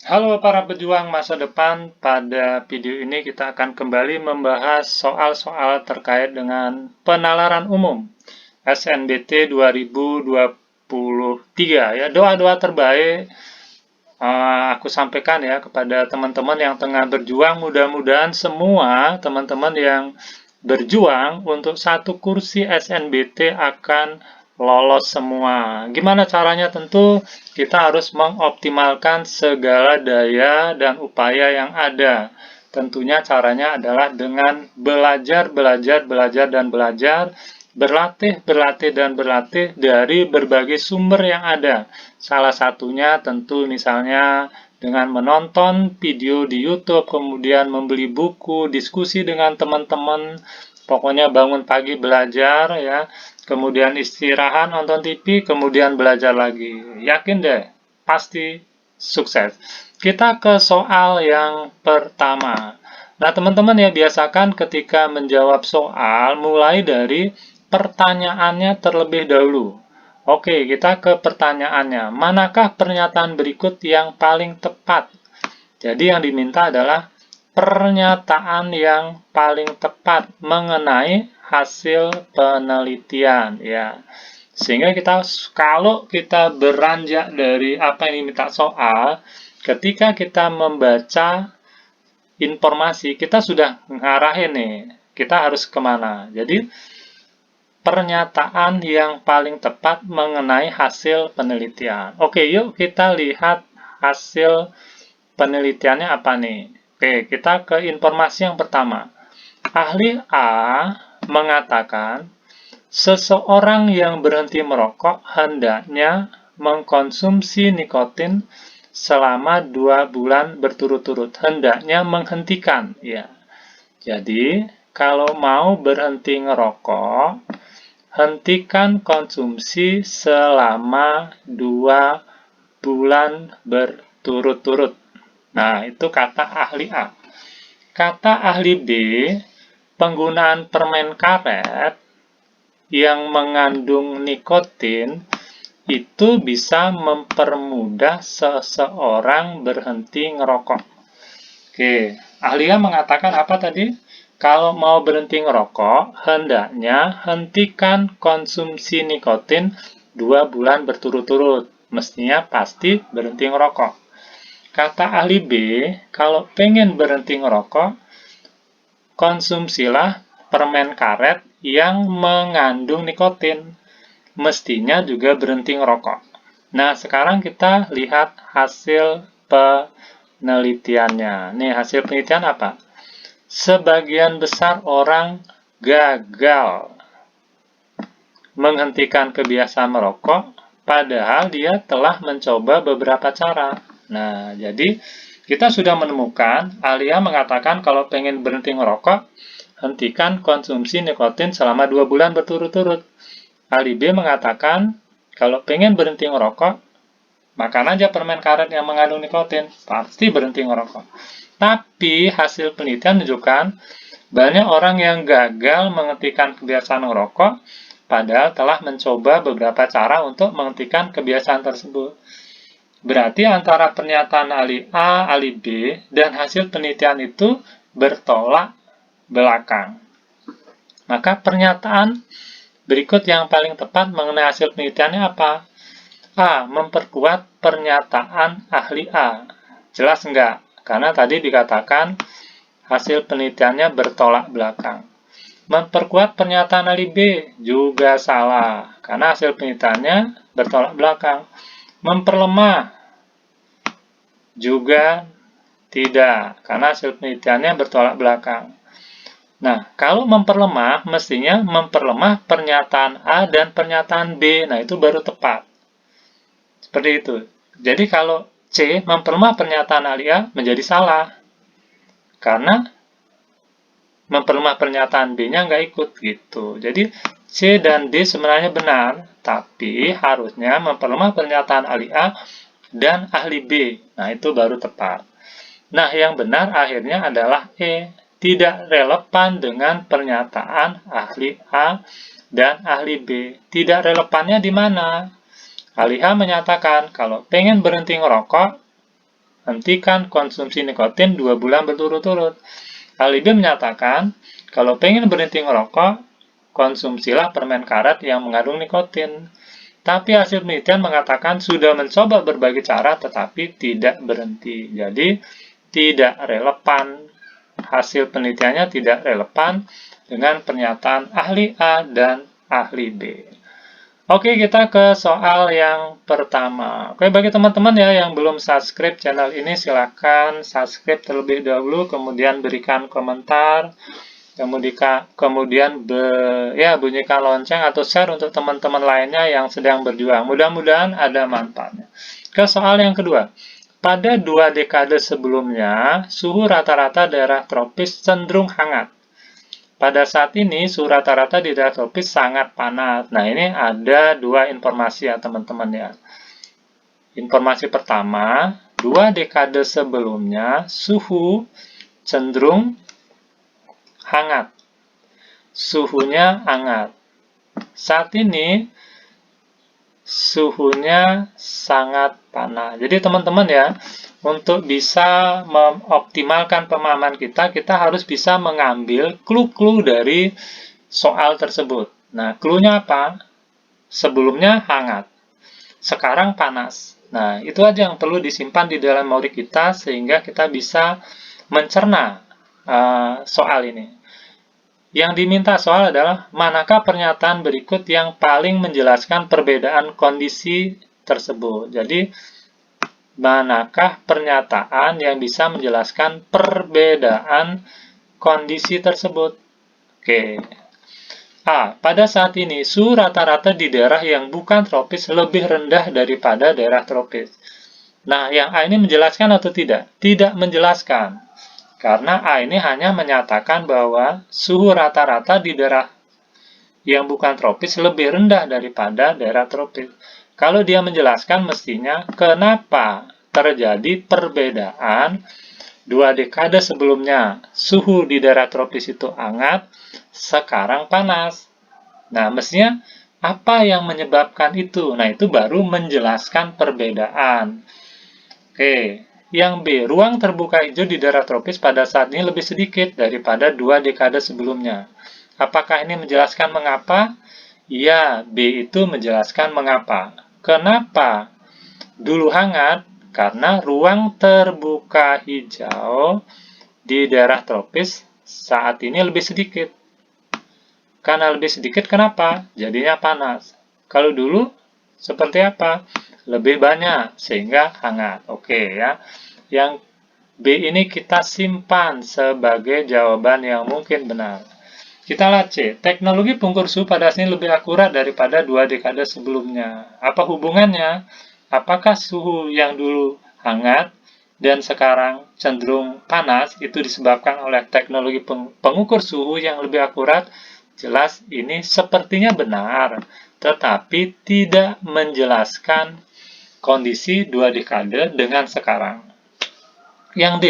Halo para pejuang masa depan, pada video ini kita akan kembali membahas soal-soal terkait dengan penalaran umum SNBT 2023 ya. Doa-doa terbaik aku sampaikan ya kepada teman-teman yang tengah berjuang. Mudah-mudahan semua teman-teman yang berjuang untuk satu kursi SNBT akan lolos semua. Gimana caranya? Tentu kita harus mengoptimalkan segala daya dan upaya yang ada. Tentunya caranya adalah dengan belajar, belajar, belajar, dan belajar, berlatih, berlatih, dan berlatih dari berbagai sumber yang ada. Salah satunya tentu misalnya dengan menonton video di YouTube, kemudian membeli buku, diskusi dengan teman-teman, pokoknya bangun pagi belajar ya, kemudian istirahat nonton TV, kemudian belajar lagi. Yakin deh, pasti sukses. Kita ke soal yang pertama. Nah, teman-teman ya, biasakan ketika menjawab soal mulai dari pertanyaannya terlebih dahulu. Oke, kita ke pertanyaannya. Manakah pernyataan berikut yang paling tepat? Jadi yang diminta adalah pernyataan yang paling tepat mengenai hasil penelitian ya. Sehingga kalau kita beranjak dari apa yang diminta soal, ketika kita membaca informasi, kita sudah ngarahin nih, kita harus kemana. Jadi pernyataan yang paling tepat mengenai hasil penelitian. Oke, yuk kita lihat hasil penelitiannya apa nih. Oke, kita ke informasi yang pertama. Ahli A mengatakan, seseorang yang berhenti merokok hendaknya mengkonsumsi nikotin selama 2 bulan berturut-turut. Hendaknya menghentikan, ya. Jadi, kalau mau berhenti ngerokok, hentikan konsumsi selama 2 bulan berturut-turut. Nah, itu kata ahli A. Kata ahli B, penggunaan permen karet yang mengandung nikotin itu bisa mempermudah seseorang berhenti ngerokok. Oke, ahli A mengatakan apa tadi? Kalau mau berhenti ngerokok, hendaknya hentikan konsumsi nikotin 2 bulan berturut-turut. Mestinya pasti berhenti ngerokok. Kata ahli B, kalau pengen berhenti ngerokok, konsumsilah permen karet yang mengandung nikotin. Mestinya juga berhenti ngerokok. Nah, sekarang kita lihat hasil penelitiannya. Nih, hasil penelitian apa? Sebagian besar orang gagal menghentikan kebiasaan merokok, padahal dia telah mencoba beberapa cara. Nah, jadi kita sudah menemukan, Alia mengatakan kalau pengen berhenti ngerokok, hentikan konsumsi nikotin selama 2 bulan berturut-turut. Ali B mengatakan, kalau pengen berhenti ngerokok, makan aja permen karet yang mengandung nikotin, pasti berhenti ngerokok. Tapi hasil penelitian menunjukkan banyak orang yang gagal menghentikan kebiasaan ngerokok, padahal telah mencoba beberapa cara untuk menghentikan kebiasaan tersebut. Berarti antara pernyataan ahli A, ahli B, dan hasil penelitian itu bertolak belakang. Maka pernyataan berikut yang paling tepat mengenai hasil penelitiannya apa? A. Memperkuat pernyataan ahli A. Jelas enggak? Karena tadi dikatakan hasil penelitiannya bertolak belakang. Memperkuat pernyataan ahli B juga salah, karena hasil penelitiannya bertolak belakang. Memperlemah juga tidak, karena hasil penelitiannya bertolak belakang. Nah, kalau memperlemah, mestinya memperlemah pernyataan A dan pernyataan B. Nah, itu baru tepat. Seperti itu. Jadi, kalau C, memperlemah pernyataan ahli A, menjadi salah. Karena memperlemah pernyataan B-nya nggak ikut, gitu. Jadi, C dan D sebenarnya benar, tapi harusnya memperlemah pernyataan ahli A dan ahli B. Nah, itu baru tepat. Nah, yang benar akhirnya adalah E. Tidak relevan dengan pernyataan ahli A dan ahli B. Tidak relevannya di mana? Ahli A menyatakan kalau pengen berhenti ngerokok, hentikan konsumsi nikotin 2 bulan berturut-turut. Alibi menyatakan, kalau pengen berhenti ngerokok, konsumsilah permen karet yang mengandung nikotin. Tapi hasil penelitian mengatakan sudah mencoba berbagai cara tetapi tidak berhenti. Jadi tidak relevan. Hasil penelitiannya tidak relevan dengan pernyataan ahli A dan ahli B. Oke, kita ke soal yang pertama. Oke, bagi teman-teman ya yang belum subscribe channel ini, silakan subscribe terlebih dahulu, kemudian berikan komentar, kemudian bunyikan lonceng atau share untuk teman-teman lainnya yang sedang berjuang. Mudah-mudahan ada manfaatnya. Ke soal yang kedua. Pada 2 dekade sebelumnya, suhu rata-rata daerah tropis cenderung hangat. Pada saat ini, suhu rata-rata di daerah tropis sangat panas. Nah, ini ada 2 informasi ya, teman-teman ya. Informasi pertama, 2 dekade sebelumnya, suhu cenderung hangat. Suhunya hangat. Saat ini, suhunya sangat panas. Jadi, teman-teman ya, untuk bisa mengoptimalkan pemahaman kita harus bisa mengambil clue-clue dari soal tersebut. Nah, clue-nya apa? Sebelumnya hangat, sekarang panas. Nah, itu aja yang perlu disimpan di dalam memori kita sehingga kita bisa mencerna soal ini. Yang diminta soal adalah manakah pernyataan berikut yang paling menjelaskan perbedaan kondisi tersebut. Jadi, manakah pernyataan yang bisa menjelaskan perbedaan kondisi tersebut? Oke. A. Pada saat ini, suhu rata-rata di daerah yang bukan tropis lebih rendah daripada daerah tropis. Nah, yang A ini menjelaskan atau tidak? Tidak menjelaskan. Karena A ini hanya menyatakan bahwa suhu rata-rata di daerah yang bukan tropis lebih rendah daripada daerah tropis. Kalau dia menjelaskan mestinya kenapa terjadi perbedaan 2 dekade sebelumnya suhu di daerah tropis itu hangat, sekarang panas. Nah, mestinya apa yang menyebabkan itu? Nah, itu baru menjelaskan perbedaan. Oke, yang B, ruang terbuka hijau di daerah tropis pada saat ini lebih sedikit daripada 2 dekade sebelumnya. Apakah ini menjelaskan mengapa? Ya, B itu menjelaskan mengapa. Kenapa dulu hangat? Karena ruang terbuka hijau di daerah tropis saat ini lebih sedikit. Karena lebih sedikit, kenapa? Jadinya panas. Kalau dulu, seperti apa? Lebih banyak, sehingga hangat. Oke ya. Yang B ini kita simpan sebagai jawaban yang mungkin benar. Kita lihat C. Teknologi pengukur suhu pada sini lebih akurat daripada 2 dekade sebelumnya. Apa hubungannya? Apakah suhu yang dulu hangat dan sekarang cenderung panas itu disebabkan oleh teknologi pengukur suhu yang lebih akurat? Jelas ini sepertinya benar, tetapi tidak menjelaskan kondisi 2 dekade dengan sekarang. Yang D.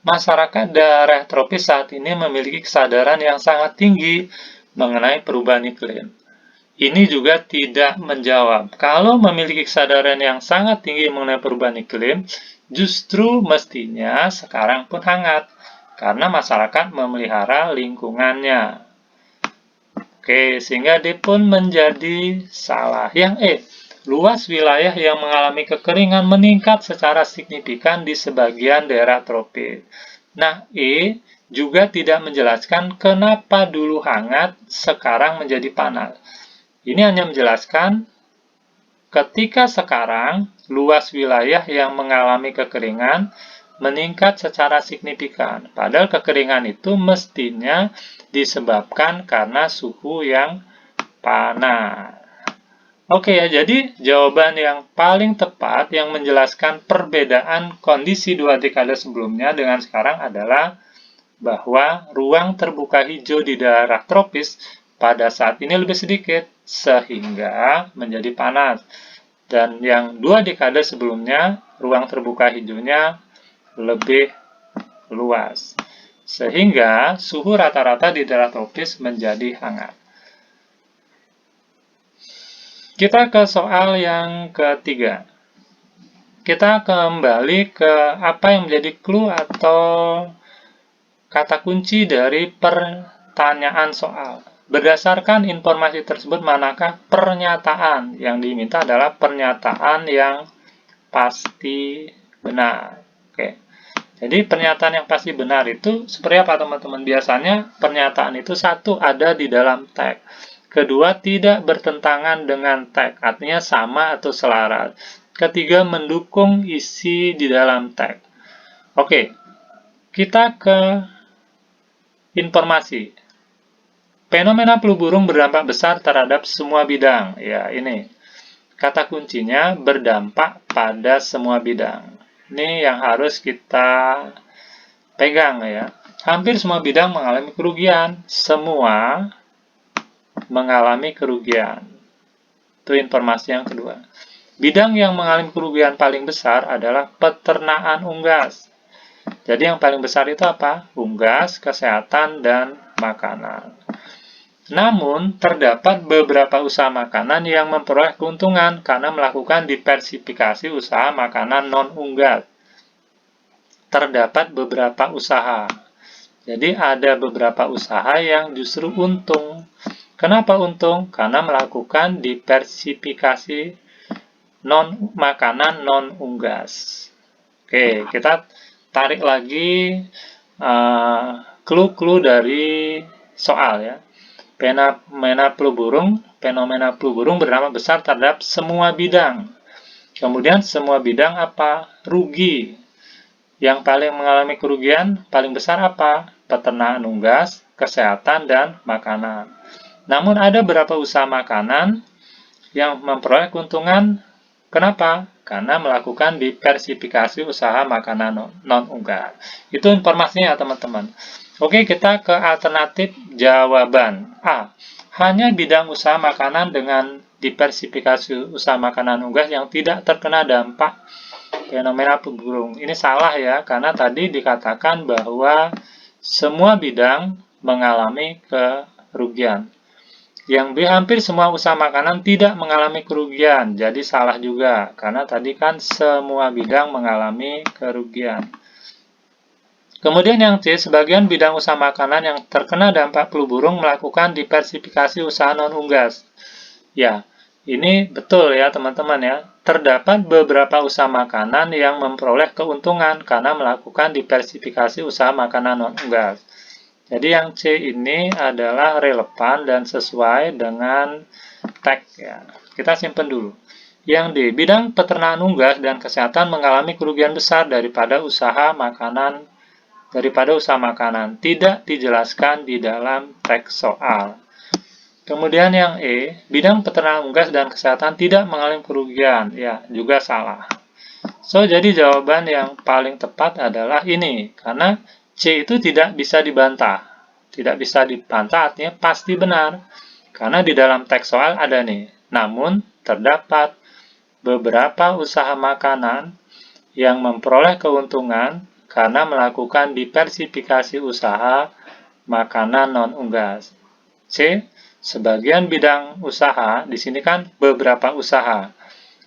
Masyarakat daerah tropis saat ini memiliki kesadaran yang sangat tinggi mengenai perubahan iklim. Ini juga tidak menjawab. Kalau memiliki kesadaran yang sangat tinggi mengenai perubahan iklim, justru mestinya sekarang pun hangat, karena masyarakat memelihara lingkungannya. Oke, sehingga D pun menjadi salah. Yang E. Luas wilayah yang mengalami kekeringan meningkat secara signifikan di sebagian daerah tropis. Nah, E juga tidak menjelaskan kenapa dulu hangat, sekarang menjadi panas. Ini hanya menjelaskan ketika sekarang luas wilayah yang mengalami kekeringan meningkat secara signifikan. Padahal kekeringan itu mestinya disebabkan karena suhu yang panas. Oke ya, jadi jawaban yang paling tepat yang menjelaskan perbedaan kondisi 2 dekade sebelumnya dengan sekarang adalah bahwa ruang terbuka hijau di daerah tropis pada saat ini lebih sedikit, sehingga menjadi panas. Dan yang 2 dekade sebelumnya, ruang terbuka hijaunya lebih luas. Sehingga suhu rata-rata di daerah tropis menjadi hangat. Kita ke soal yang ketiga. kita kembali ke apa yang menjadi clue atau kata kunci dari pertanyaan soal. Berdasarkan informasi tersebut, manakah pernyataan yang diminta adalah pernyataan yang pasti benar. Oke. Jadi pernyataan yang pasti benar itu seperti apa teman-teman? Biasanya pernyataan itu satu ada di dalam teks. Kedua, tidak bertentangan dengan teks, artinya sama atau selaras. Ketiga, mendukung isi di dalam teks. Oke, kita ke informasi. Fenomena flu burung berdampak besar terhadap semua bidang. Ya, ini. Kata kuncinya berdampak pada semua bidang. Ini yang harus kita pegang ya. Hampir semua bidang mengalami kerugian. Semua mengalami kerugian. Itu informasi yang kedua. Bidang yang mengalami kerugian paling besar adalah peternakan unggas. Jadi yang paling besar itu apa? Unggas, kesehatan, dan makanan. Namun, terdapat beberapa usaha makanan yang memperoleh keuntungan karena melakukan diversifikasi usaha makanan non-unggas. Terdapat beberapa usaha. Jadi ada beberapa usaha yang justru untung. Kenapa untung? Karena melakukan diversifikasi makanan non-unggas. Oke, kita tarik lagi clue-clue dari soal ya. Fenomena flu burung berdampak besar terhadap semua bidang. Kemudian semua bidang apa? Rugi. Yang paling mengalami kerugian paling besar apa? Peternakan unggas, kesehatan, dan makanan. Namun ada beberapa usaha makanan yang memperoleh keuntungan. Kenapa? Karena melakukan diversifikasi usaha makanan non-unggas. Itu informasinya teman-teman. Oke, kita ke alternatif jawaban. A. Hanya bidang usaha makanan dengan diversifikasi usaha makanan unggas yang tidak terkena dampak fenomena flu burung. Ini salah ya, karena tadi dikatakan bahwa semua bidang mengalami kerugian. Yang B, hampir semua usaha makanan tidak mengalami kerugian. Jadi salah juga, karena tadi kan semua bidang mengalami kerugian. Kemudian yang C, sebagian bidang usaha makanan yang terkena dampak flu burung melakukan diversifikasi usaha non-unggas. Ya, ini betul ya teman-teman ya. Terdapat beberapa usaha makanan yang memperoleh keuntungan karena melakukan diversifikasi usaha makanan non-unggas. Jadi yang C ini adalah relevan dan sesuai dengan teks ya. Kita simpan dulu. Yang D, bidang peternakan unggas dan kesehatan mengalami kerugian besar daripada usaha makanan. Tidak dijelaskan di dalam teks soal. Kemudian yang E, bidang peternakan unggas dan kesehatan tidak mengalami kerugian. Ya, juga salah. So, jadi jawaban yang paling tepat adalah ini. Karena C itu tidak bisa dibantah. Tidak bisa dibantah artinya pasti benar. Karena di dalam teks soal ada nih. Namun, terdapat beberapa usaha makanan yang memperoleh keuntungan karena melakukan diversifikasi usaha makanan non-unggas. C. Sebagian bidang usaha, di sini kan beberapa usaha.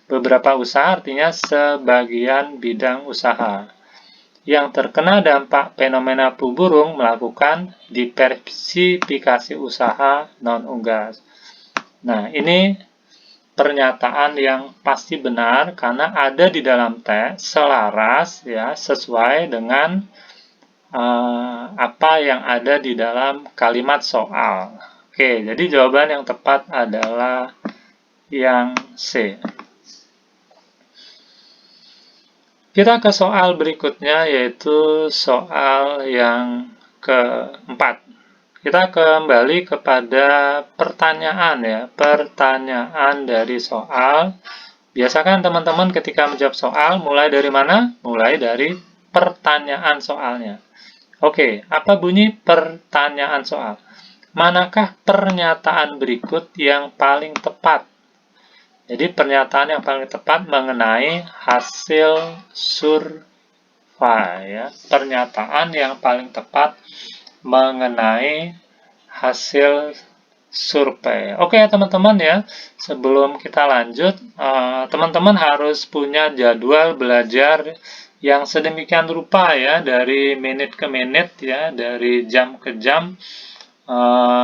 Beberapa usaha artinya sebagian bidang usaha yang terkena dampak fenomena flu burung melakukan diversifikasi usaha non-unggas. Nah, ini pernyataan yang pasti benar karena ada di dalam teks selaras ya sesuai dengan apa yang ada di dalam kalimat soal. Oke, jadi jawaban yang tepat adalah yang C. Kita ke soal berikutnya, yaitu soal yang keempat. Kita kembali kepada pertanyaan ya, pertanyaan dari soal. Biasakan teman-teman ketika menjawab soal, mulai dari mana? Mulai dari pertanyaan soalnya. Oke, apa bunyi pertanyaan soal? Manakah pernyataan berikut yang paling tepat? Jadi pernyataan yang paling tepat mengenai hasil survei ya. Pernyataan yang paling tepat mengenai hasil survei. Oke teman-teman ya, sebelum kita lanjut, teman-teman harus punya jadwal belajar yang sedemikian rupa ya, dari menit ke menit ya, dari jam ke jam,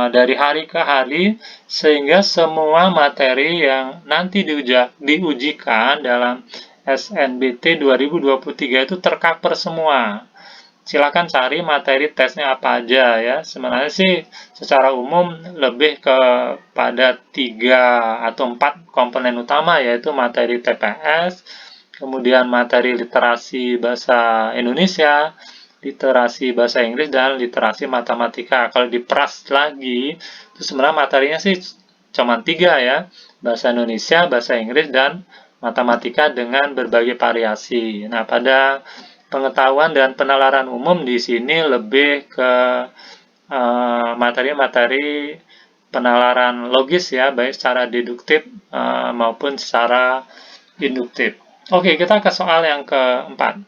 dari hari ke hari, sehingga semua materi yang nanti diujikan dalam SNBT 2023 itu tercover semua. Silakan cari materi tesnya apa aja ya. Sebenarnya sih secara umum lebih kepada 3 atau 4 komponen utama, yaitu materi TPS, kemudian materi literasi bahasa Indonesia, literasi bahasa Inggris, dan literasi matematika. Kalau diperas lagi, itu sebenarnya materinya sih cuma 3 ya, bahasa Indonesia, bahasa Inggris, dan matematika dengan berbagai variasi. Nah, pada pengetahuan dan penalaran umum di sini lebih ke materi-materi penalaran logis ya, baik secara deduktif maupun secara induktif. Oke, kita ke soal yang keempat.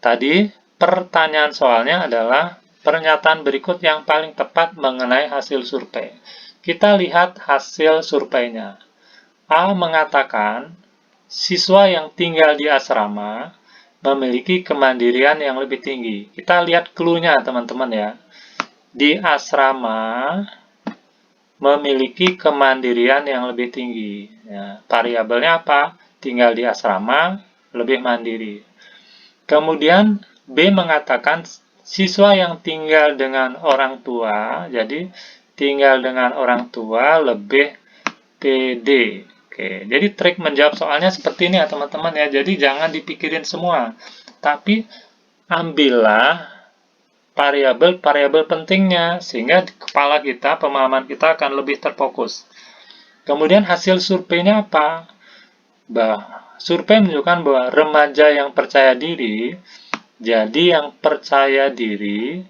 Tadi pertanyaan soalnya adalah pernyataan berikut yang paling tepat mengenai hasil survei. Kita lihat hasil surveinya. A mengatakan siswa yang tinggal di asrama memiliki kemandirian yang lebih tinggi. Kita lihat clue-nya teman-teman ya. Di asrama memiliki kemandirian yang lebih tinggi. Ya, variabelnya apa? Tinggal di asrama, lebih mandiri. Kemudian B mengatakan siswa yang tinggal dengan orang tua, jadi tinggal dengan orang tua lebih pede. Oke, jadi trik menjawab soalnya seperti ini ya teman-teman ya. Jadi jangan dipikirin semua, tapi ambillah variabel-variabel pentingnya sehingga di kepala kita, pemahaman kita akan lebih terfokus. Kemudian hasil surveinya apa? Survei menunjukkan bahwa remaja yang percaya diri, jadi yang percaya diri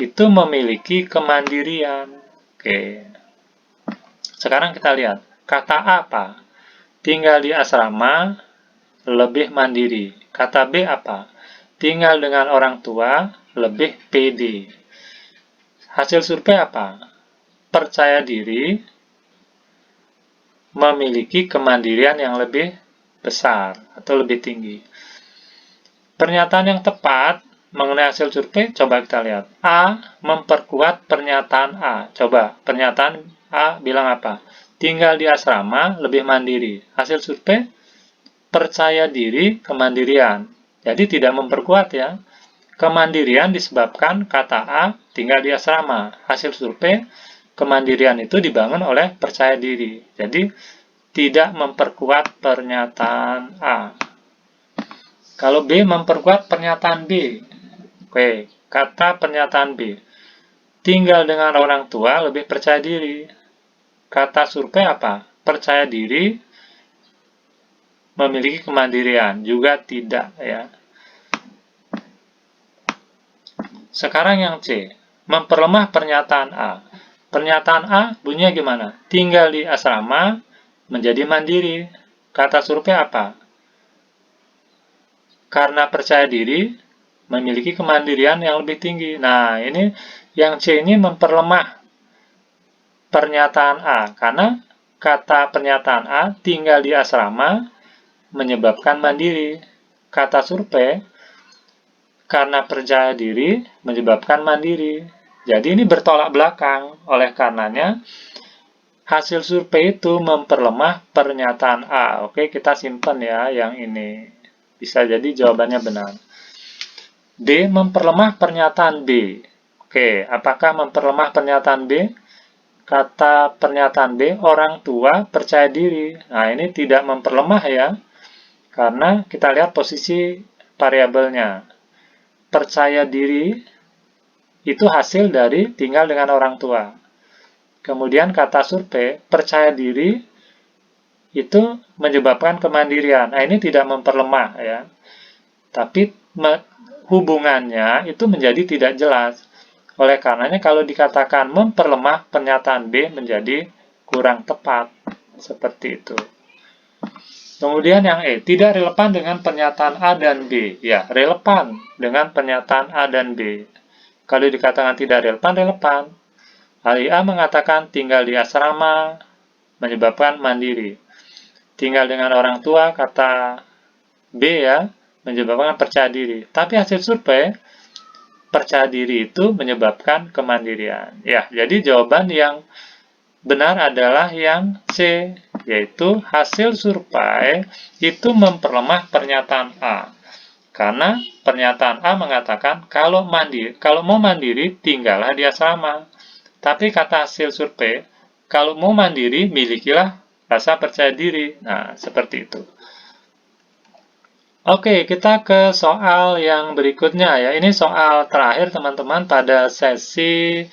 itu memiliki kemandirian. Oke. Sekarang kita lihat. Kata A apa? Tinggal di asrama, lebih mandiri. Kata B apa? Tinggal dengan orang tua, lebih pede. Hasil survei apa? Percaya diri, memiliki kemandirian yang lebih besar atau lebih tinggi. Pernyataan yang tepat mengenai hasil survei, coba kita lihat. A memperkuat pernyataan A. Coba, pernyataan A bilang apa? Tinggal di asrama, lebih mandiri. Hasil survei, percaya diri, kemandirian. Jadi tidak memperkuat ya. Kemandirian disebabkan kata A tinggal di asrama. Hasil survei, kemandirian itu dibangun oleh percaya diri. Jadi tidak memperkuat pernyataan A. Kalau B memperkuat pernyataan B. Oke, kata pernyataan B. Tinggal dengan orang tua lebih percaya diri. Kata survei apa? Percaya diri, memiliki kemandirian. Juga tidak ya. Sekarang yang C. Memperlemah pernyataan A. Pernyataan A bunyinya gimana? Tinggal di asrama, menjadi mandiri. Kata survei apa? Karena percaya diri, memiliki kemandirian yang lebih tinggi. Nah, ini yang C ini memperlemah pernyataan A. Karena kata pernyataan A, tinggal di asrama, menyebabkan mandiri. Kata survei, karena percaya diri, menyebabkan mandiri. Jadi ini bertolak belakang. Oleh karenanya, hasil survei itu memperlemah pernyataan A. Oke, kita simpan ya yang ini. Bisa jadi jawabannya benar. D. Memperlemah pernyataan B. Oke, apakah memperlemah pernyataan B? Kata pernyataan B, orang tua percaya diri. Nah, ini tidak memperlemah ya. Karena kita lihat posisi variabelnya. Percaya diri itu hasil dari tinggal dengan orang tua. Kemudian kata survei, percaya diri itu menyebabkan kemandirian. Nah, ini tidak memperlemah ya. Tapi hubungannya itu menjadi tidak jelas. Oleh karenanya kalau dikatakan memperlemah, pernyataan B menjadi kurang tepat. Seperti itu. Kemudian yang E, tidak relevan dengan pernyataan A dan B. Ya, relevan dengan pernyataan A dan B. Kalau dikatakan tidak relevan, relevan. Ahli A mengatakan tinggal di asrama menyebabkan mandiri. Tinggal dengan orang tua, kata B ya, menyebabkan percaya diri. Tapi hasil survei, percaya diri itu menyebabkan kemandirian. Ya, jadi jawaban yang benar adalah yang C, yaitu hasil survei itu memperlemah pernyataan A. Karena pernyataan A mengatakan kalau mau mandiri tinggallah di asrama. Tapi kata hasil survei, kalau mau mandiri milikilah rasa percaya diri. Nah, seperti itu. Oke, kita ke soal yang berikutnya ya. Ini soal terakhir teman-teman pada sesi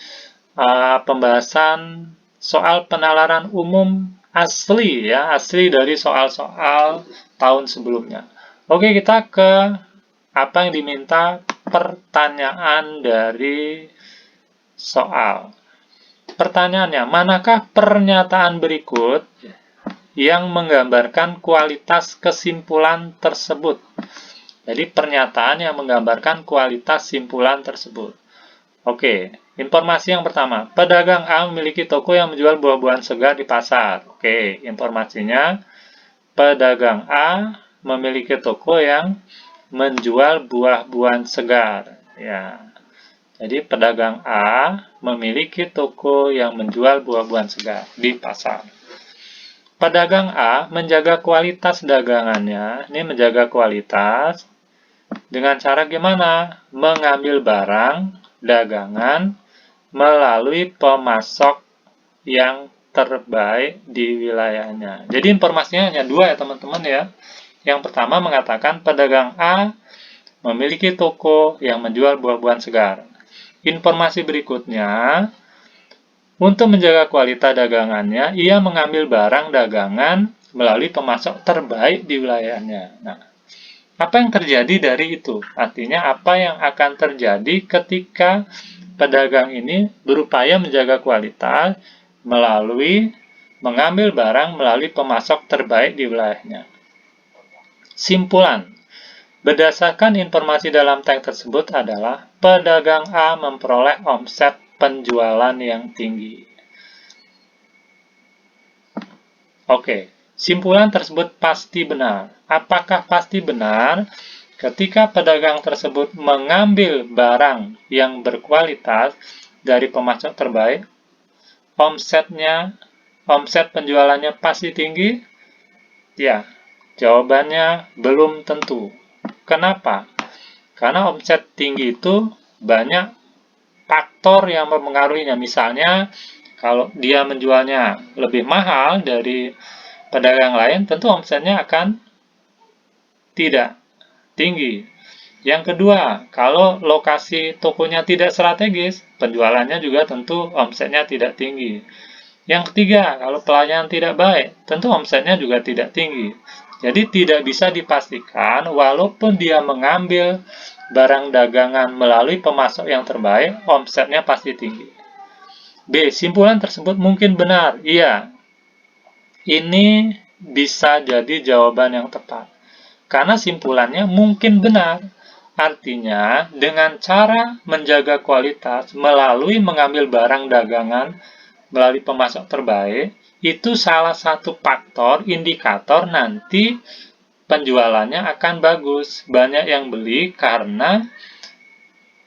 pembahasan soal penalaran umum asli ya, asli dari soal-soal tahun sebelumnya. Oke, kita ke apa yang diminta pertanyaan dari soal. Pertanyaannya, manakah pernyataan berikut yang menggambarkan kualitas kesimpulan tersebut? Jadi pernyataan yang menggambarkan kualitas simpulan tersebut. Oke, informasi yang pertama, pedagang A memiliki toko yang menjual buah-buahan segar di pasar. Oke, informasinya, pedagang A memiliki toko yang menjual buah-buahan segar. Ya, jadi pedagang A memiliki toko yang menjual buah-buahan segar di pasar. Pedagang A menjaga kualitas dagangannya. Ini menjaga kualitas dengan cara gimana? Mengambil barang dagangan melalui pemasok yang terbaik di wilayahnya. Jadi informasinya hanya dua ya teman-teman ya. Yang pertama mengatakan pedagang A memiliki toko yang menjual buah-buahan segar. Informasi berikutnya, untuk menjaga kualitas dagangannya, ia mengambil barang dagangan melalui pemasok terbaik di wilayahnya. Nah, apa yang terjadi dari itu? Artinya apa yang akan terjadi ketika pedagang ini berupaya menjaga kualitas melalui mengambil barang melalui pemasok terbaik di wilayahnya. Simpulan. Berdasarkan informasi dalam teks tersebut adalah pedagang A memperoleh omset penjualan yang tinggi. Oke, simpulan tersebut pasti benar. Apakah pasti benar? Ketika pedagang tersebut mengambil barang yang berkualitas dari pemasok terbaik, omset penjualannya pasti tinggi? Ya, jawabannya belum tentu. Kenapa? Karena omset tinggi itu banyak faktor yang mempengaruhinya. Misalnya, kalau dia menjualnya lebih mahal dari pedagang lain, tentu omsetnya akan tidak tinggi. Yang kedua, kalau lokasi tokonya tidak strategis, penjualannya juga tentu omsetnya tidak tinggi. Yang ketiga, kalau pelayanan tidak baik, tentu omsetnya juga tidak tinggi. Jadi tidak bisa dipastikan walaupun dia mengambil barang dagangan melalui pemasok yang terbaik, omsetnya pasti tinggi. B. Simpulan tersebut mungkin benar. Iya, ini bisa jadi jawaban yang tepat. Karena simpulannya mungkin benar. Artinya, dengan cara menjaga kualitas melalui mengambil barang dagangan melalui pemasok terbaik, itu salah satu faktor indikator nanti penjualannya akan bagus. Banyak yang beli karena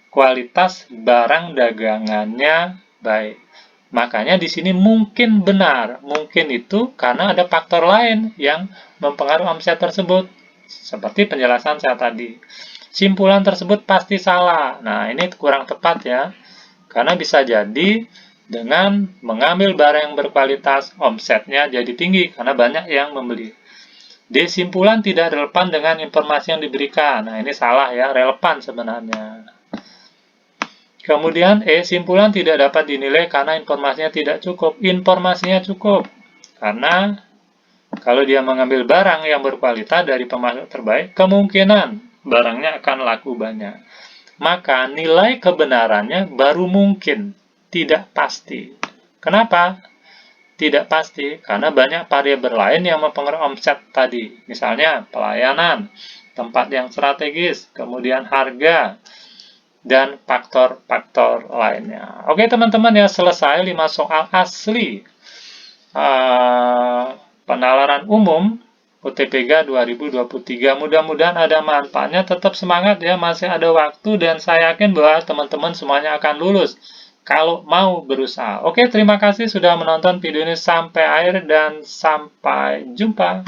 kualitas barang dagangannya baik. Makanya di sini mungkin benar. Mungkin itu karena ada faktor lain yang mempengaruhi omset tersebut. Seperti penjelasan saya tadi. Simpulan tersebut pasti salah. Nah, ini kurang tepat ya. Karena bisa jadi dengan mengambil barang yang berkualitas, omsetnya jadi tinggi karena banyak yang membeli. D. Simpulan tidak relevan dengan informasi yang diberikan. Nah, ini salah ya, relevan sebenarnya. Kemudian E. Simpulan tidak dapat dinilai karena informasinya tidak cukup. Informasinya cukup. Karena kalau dia mengambil barang yang berkualitas dari pemasok terbaik, kemungkinan barangnya akan laku banyak. Maka nilai kebenarannya baru mungkin. Tidak pasti. Kenapa? Tidak pasti, karena banyak variabel lain yang mempengaruhi omset tadi. Misalnya, pelayanan, tempat yang strategis, kemudian harga, dan faktor-faktor lainnya. Oke teman-teman ya, selesai 5 soal asli penalaran umum UTBK 2023. Mudah-mudahan ada manfaatnya. Tetap semangat ya, masih ada waktu dan saya yakin bahwa teman-teman semuanya akan lulus kalau mau berusaha. Oke, terima kasih sudah menonton video ini sampai akhir dan sampai jumpa.